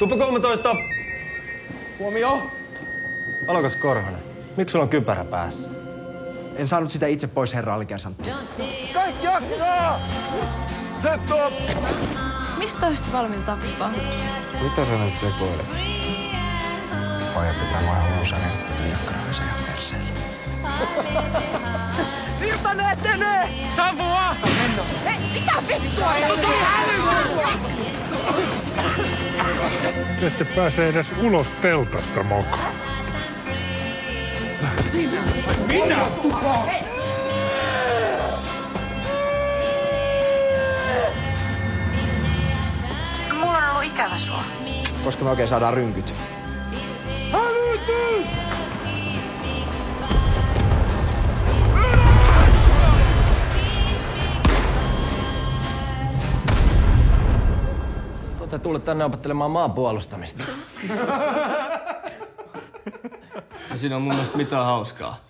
Tuppa 13! Huomio! Alokas Korhonen, miksi sulla on kypärä päässä? En saanut sitä itse pois, herra alikersantti. Kaikki jaksaa! Set up! Mistä olisit valmiin tappaa? Mitä sä nyt sekoilet? Poja pitää vain huusari ja jakkarahisa ihan perseelle. Virtanen etenee! Savua! Hei, mitä vittua? Te ette pääse edes ulos teltasta mokaan. Minä? Mulla on ollut ikävä sua. Koska me oikein saadaan rynkyt. Hälytys! Te tullut tänne opettelemaan maan puolustamista. Ja siinä on mun mielestä mitään hauskaa.